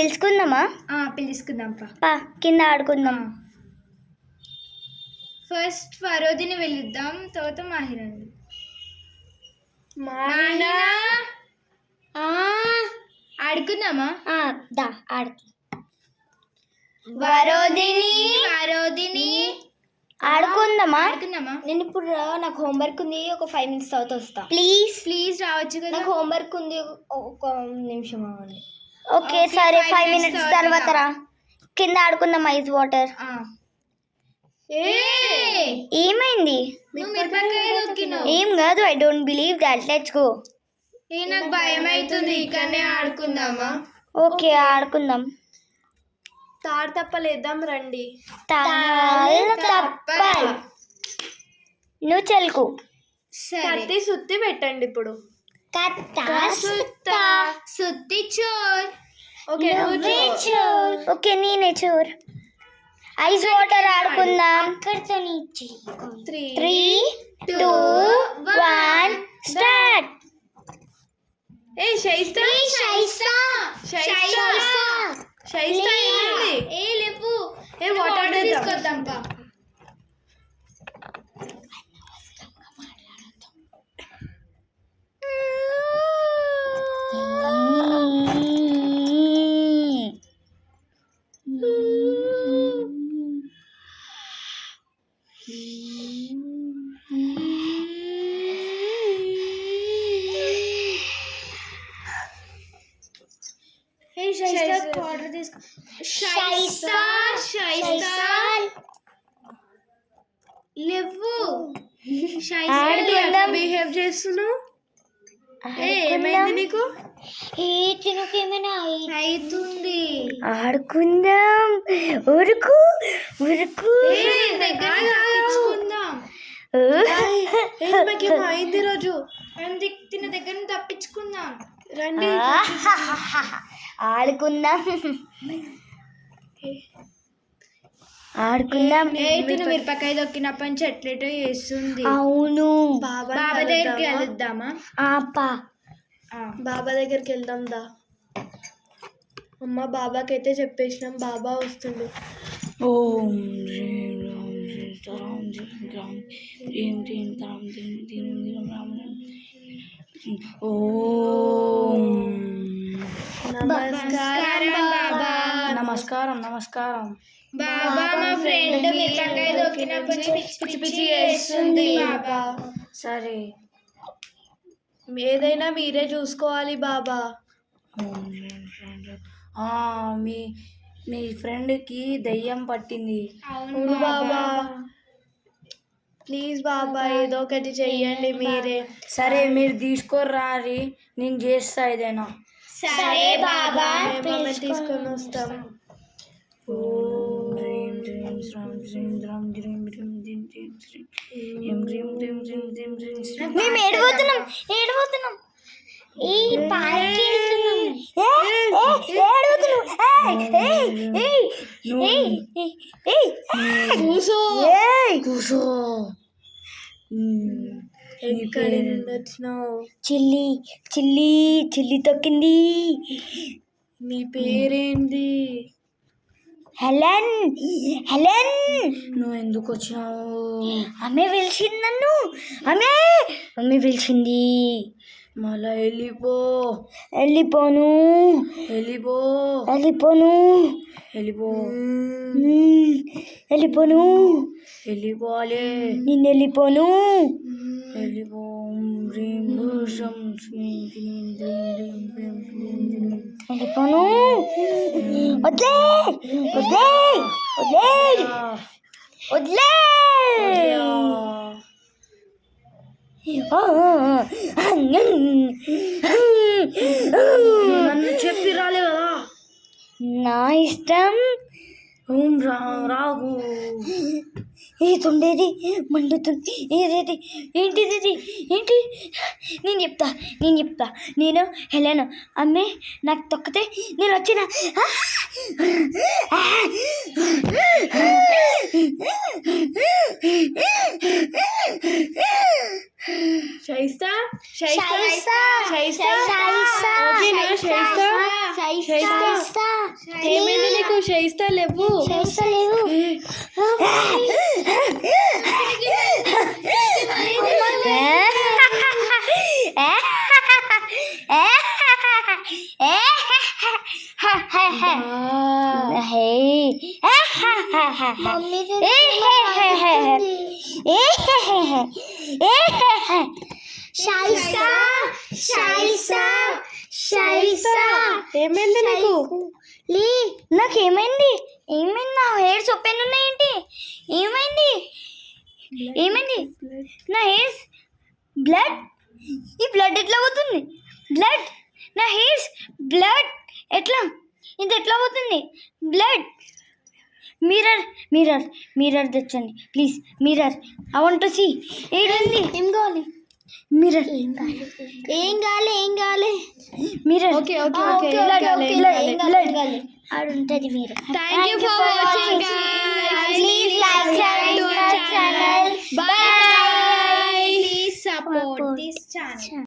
పిలుచుకుందామా? పిలుచుకుందాం కింద ఆడుకుందాం. ఫస్ట్ ఫరోదిని వెళ్ళిద్దాం, తర్వాత మాహిరాని. ఆడుకుందామా? దా ఆడుకు. వరోదిని ఆడుకుందామా? నేను ఇప్పుడు నాకు హోంవర్క్ ఉంది, ఒక 5 minutes తర్వాత వస్తా. ప్లీజ్ రావచ్చు కదా. నాకు హోంవర్క్ ఉంది, ఒక నిమిషం అవ్వండి. ఓకే సరే, 5 minutes తర్వాత రా. కింద ఆడుకుందాం ఐస్ వాటర్. ఏమైంది? ఏం కాదు, I don't believe that. Let's go. నాకు భయం అవుతుంది, ఇక్కడనే ఆడుకుందామా? ఓకే ఆడుకుందాం. తాడు తప్పలేద్దాం రండి. నువ్వు చెల్కు. కత్తి సుత్తి పెట్టండి. ఇప్పుడు సుత్తి చోర్. ఓకే నేనే చోర్. ఐస్ వాటర్ ఆడుకుందాం. 3, 2, 1 స్టార్ట్. వాటర్ తీసుకొద్దాం. బిహేవ్ చేస్తున్నావు. ఏమైంది నీకు? ఏమైనా అవుతుంది. ఆడుకుందాం. ఉరుకు ఉరుకు. అయింది రోజు తిన దగ్గర తప్పించుకుందాం. రండి ఆడుకుందాం. మిరపకాయ దొక్కినప్పటి నుంచి ఎట్లెటో చేస్తుంది. అవును. బాబా దగ్గరికి వెళ్దామా? బాబా దగ్గరికి వెళ్దాం దా. అమ్మ బాబాకి అయితే చెప్పేసినాం, బాబా వస్తుంది. ఓం నమస్కారం. నమస్కారం బాబా. మా ఫ్రెండ్ మిరపకాయ దొక్కినప్పటి నుంచి పిచ్చి పిచ్చి చేస్తుంది బాబా. సరే, ఏదైనా మీరే చూసుకోవాలి బాబా. మీ ఫ్రెండ్కి దయ్యం పట్టింది. అవును బాబా. ప్లీజ్ బాబా ఏదో ఒకటి చెయ్యండి మీరే. సరే మీరు తీసుకోరారి, నేను చేస్తా ఏదైనా. సరే బాబా, మేము తీసుకొని వస్తాం. మేము ఏడబోతున్నాం. కూసో. ఎక్కడి నుండి వచ్చినావు? చిల్లి తొక్కింది. నీ పేరేంది? హెలెన్. నువ్వు ఎందుకు వచ్చినావు? ఆమె పిలిచింది నన్ను. ఆమె పిలిచింది. మళ్ళా వెళ్ళిపోను. వెళ్ళిపోవాలి. నేను వెళ్ళిపోను. వెళ్ళిపోను. వదిలే. నన్ను చెప్పి రాలే కదా. నా ఇష్టం. రాగు. ఏదుండేది మండుతుంది. ఏంటిది? నేను చెప్తా. నేను హెలెన్. అమ్మే నాకు తొక్కితే నేను వచ్చిన. షైస్తా. ఏమైంది నీకు? నాకేమైంది? ఏమైంది? నా హెయిర్స్ ఓపెన్ ఉన్నాయేంటి? ఏమైంది? ఏమైంది? నా హెయిర్స్ బ్లడ్. ఈ బ్లడ్ ఎట్లా పోతుంది? బ్లడ్, నా హెయిర్స్ బ్లడ్ ఎట్లా? ఇది ఎట్లా పోతుంది? బ్లడ్. మిర్రర్ మిర్రర్ మిర్రర్ తెచ్చండి please. Mirror, I want to see. ఏడుంది? ఏం కావాలి? మిర్రర్. ఏం కావాలి? మిర్రర్. ఓకే ఆడుంటది mirror. Thank you for watching, guys. Please like, share, to our channel. Bye. Please support Support. this channel.